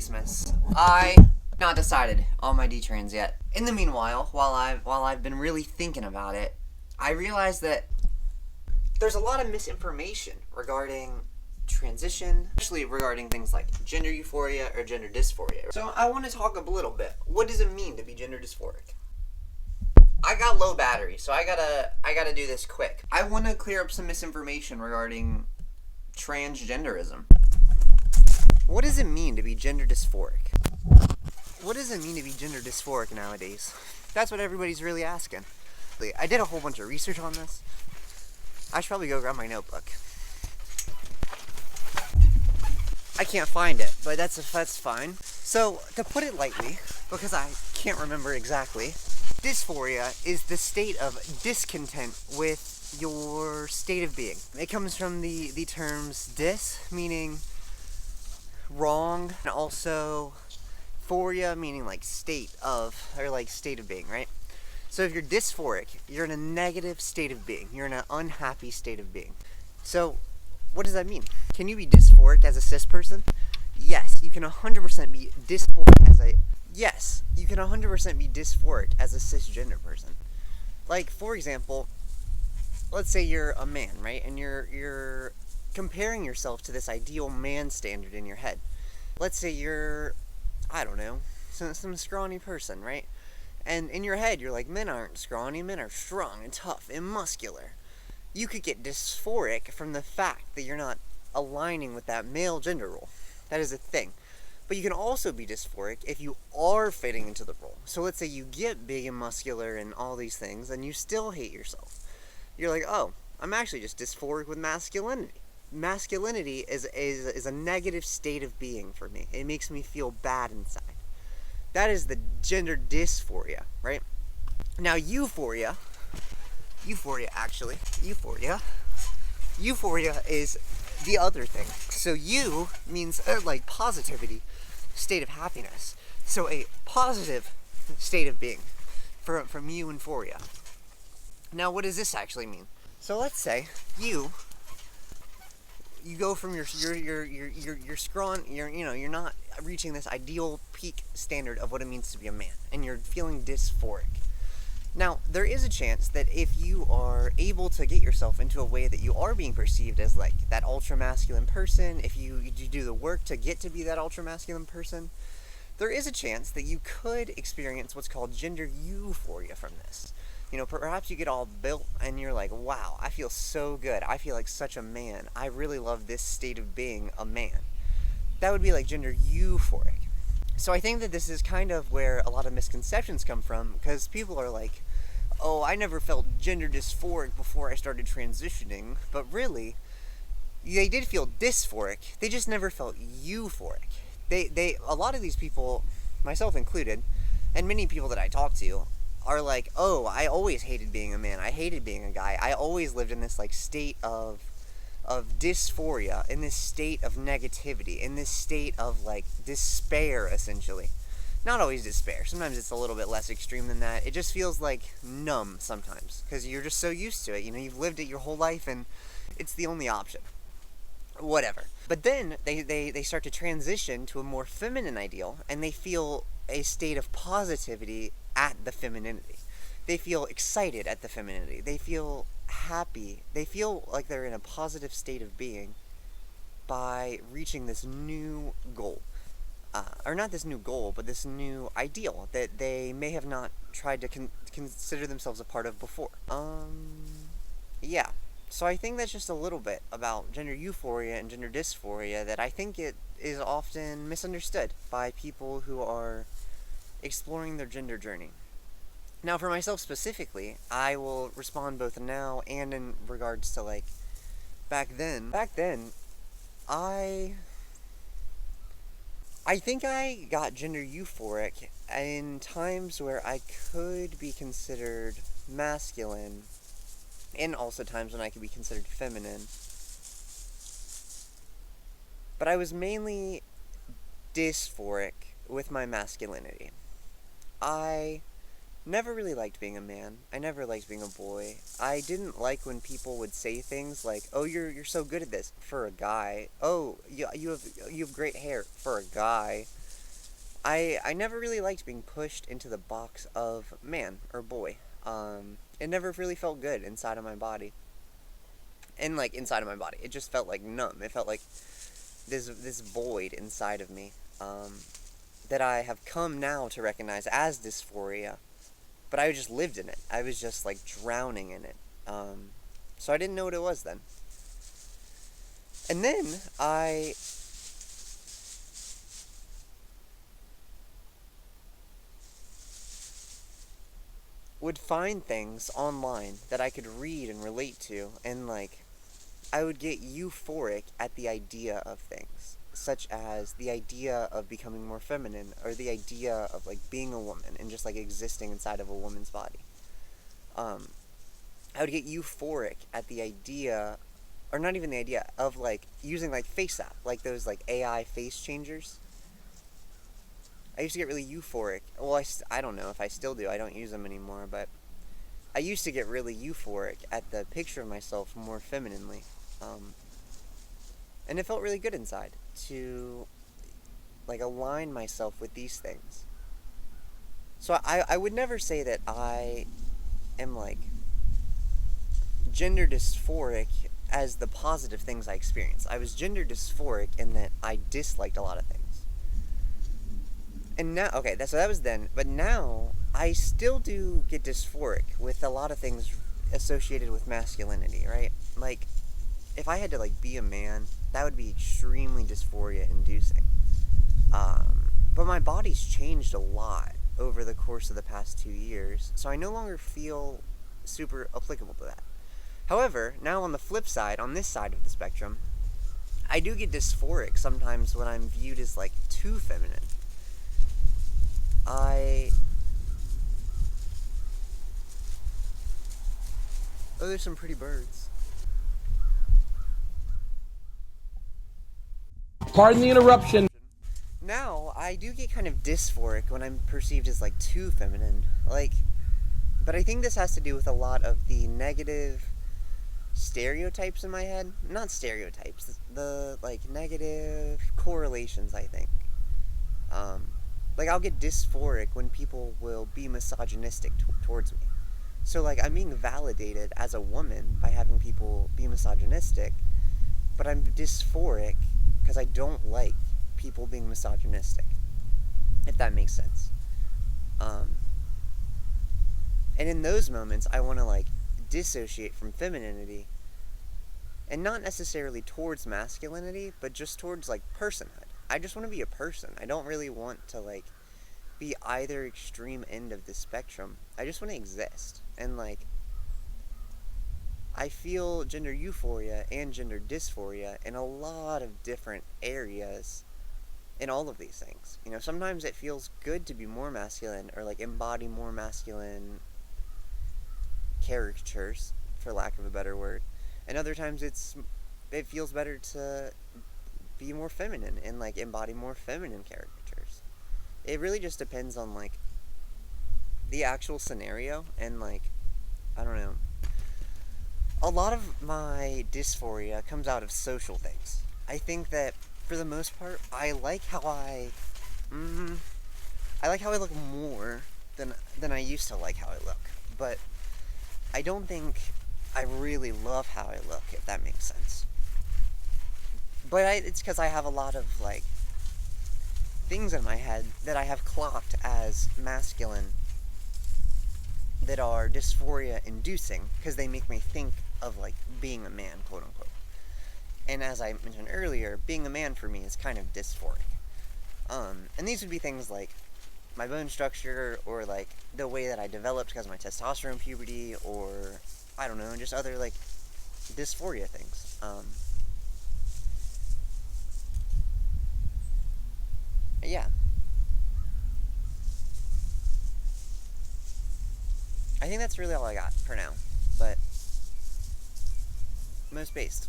Basemas. I not decided on my D-trans yet. In the meanwhile, while I've been really thinking about it, I realized that there's a lot of misinformation regarding transition, especially regarding things like gender euphoria or gender dysphoria. So I want to talk a little bit. What does it mean to be gender dysphoric? I got low battery, so I gotta do this quick. I want to clear up some misinformation regarding transgenderism. What does it mean to be gender dysphoric? What does it mean to be gender dysphoric nowadays? That's what everybody's really asking. I did a whole bunch of research on this. I should probably go grab my notebook. I can't find it, but that's fine. So, to put it lightly, because I can't remember exactly, dysphoria is the state of discontent with your state of being. It comes from the terms dys, meaning wrong, and also phoria, meaning like state of, or like state of being, right? So if you're dysphoric, you're in a negative state of being. You're in an unhappy state of being. So what does that mean? Can you be dysphoric as a cis person? Yes, you can 100% be dysphoric as a... Yes, you can 100% be dysphoric as a cisgender person. Like, for example, let's say you're a man, right? And you're comparing yourself to this ideal man standard in your head. Let's say you're, I don't know, some scrawny person, right? And in your head, you're like, men aren't scrawny, men are strong and tough and muscular. You could get dysphoric from the fact that you're not aligning with that male gender role. That is a thing. But you can also be dysphoric if you are fitting into the role. So let's say you get big and muscular and all these things, and you still hate yourself. You're like, oh, I'm actually just dysphoric with masculinity. Masculinity is a negative state of being for me. It makes me feel bad inside. That is the gender dysphoria, right? Now, euphoria is the other thing. So you means like positivity, state of happiness. So a positive state of being from you-phoria. Now, what does this actually mean? So let's say you go from you're not reaching this ideal peak standard of what it means to be a man, and you're feeling dysphoric. Now, there is a chance that if you are able to get yourself into a way that you are being perceived as like that ultra-masculine person, if you do the work to get to be that ultra-masculine person, there is a chance that you could experience what's called gender euphoria from this. You know, perhaps you get all built and you're like, wow, I feel so good. I feel like such a man. I really love this state of being a man. That would be like gender euphoric. So I think that this is kind of where a lot of misconceptions come from, because people are like, oh, I never felt gender dysphoric before I started transitioning. But really, they did feel dysphoric. They just never felt euphoric. A lot of these people, myself included, and many people that I talk to, are like, oh, I always hated being a man. I hated being a guy. I always lived in this like state of dysphoria, in this state of negativity, in this state of like despair, essentially. Not always despair. Sometimes it's a little bit less extreme than that. It just feels like numb sometimes, because you're just so used to it. You know, you've lived it your whole life, and it's the only option. Whatever. But then they start to transition to a more feminine ideal, and they feel a state of positivity at the femininity. They feel excited at the femininity. They feel happy. They feel like they're in a positive state of being by reaching this new goal. Or not this new goal, but this new ideal that they may have not tried to consider themselves a part of before. Yeah. So I think that's just a little bit about gender euphoria and gender dysphoria, that I think it is often misunderstood by people who are exploring their gender journey. Now, for myself specifically, I will respond both now and in regards to, like, back then. Back then, I think I got gender euphoric in times where I could be considered masculine, and also times when I could be considered feminine. But I was mainly dysphoric with my masculinity. I never really liked being a man. I never liked being a boy. I didn't like when people would say things like, "Oh, you're so good at this," for a guy. "Oh, you have great hair," for a guy. I never really liked being pushed into the box of man or boy. It never really felt good inside of my body. And like inside of my body, it just felt like numb. It felt like this void inside of me, that I have come now to recognize as dysphoria. But I just lived in it. I was just like drowning in it. So I didn't know what it was then. And then I would find things online that I could read and relate to, and like I would get euphoric at the idea of things, such as the idea of becoming more feminine, or the idea of like being a woman and just like existing inside of a woman's body. Um, I would get euphoric at the idea, or not even the idea, of like using like face app, like those like AI face changers. I used to get really euphoric. Well, I don't know if I still do. I don't use them anymore, but I used to get really euphoric at the picture of myself more femininely. Um, and it felt really good inside to like align myself with these things. So I would never say that I am like gender dysphoric as the positive things I experienced. I was gender dysphoric in that I disliked a lot of things. And now, okay, so that was then, but now I still do get dysphoric with a lot of things associated with masculinity, right? Like, if I had to like be a man, that would be extremely dysphoria inducing. But my body's changed a lot over the course of the past 2 years, so I no longer feel super applicable to that. However, now on the flip side, on this side of the spectrum, I do get dysphoric sometimes when I'm viewed as like too feminine. Oh, there's some pretty birds. Pardon the interruption. Now, I do get kind of dysphoric when I'm perceived as like too feminine. But I think this has to do with a lot of the negative stereotypes in my head. Not stereotypes, the like negative correlations, I think. Like I'll get dysphoric when people will be misogynistic towards me. So like I'm being validated as a woman by having people be misogynistic, but I'm dysphoric because I don't like people being misogynistic, if that makes sense. And in those moments, I want to like dissociate from femininity, and not necessarily towards masculinity, but just towards like personhood. I just want to be a person. I don't really want to like be either extreme end of the spectrum. I just want to exist. And like I feel gender euphoria and gender dysphoria in a lot of different areas in all of these things. You know, sometimes it feels good to be more masculine or like embody more masculine caricatures, for lack of a better word. And other times it feels better to be more feminine and like embody more feminine caricatures. It really just depends on like the actual scenario, and like I don't know. A lot of my dysphoria comes out of social things. I think that for the most part, I like how I look more than I used to like how I look. But I don't think I really love how I look, if that makes sense. But it's because I have a lot of like things in my head that I have clocked as masculine that are dysphoria inducing, because they make me think of like being a man, quote unquote. And as I mentioned earlier, being a man for me is kind of dysphoric. And these would be things like my bone structure, or like the way that I developed because of my testosterone puberty, or I don't know, just other like dysphoria things. Yeah. I think that's really all I got for now. But most based.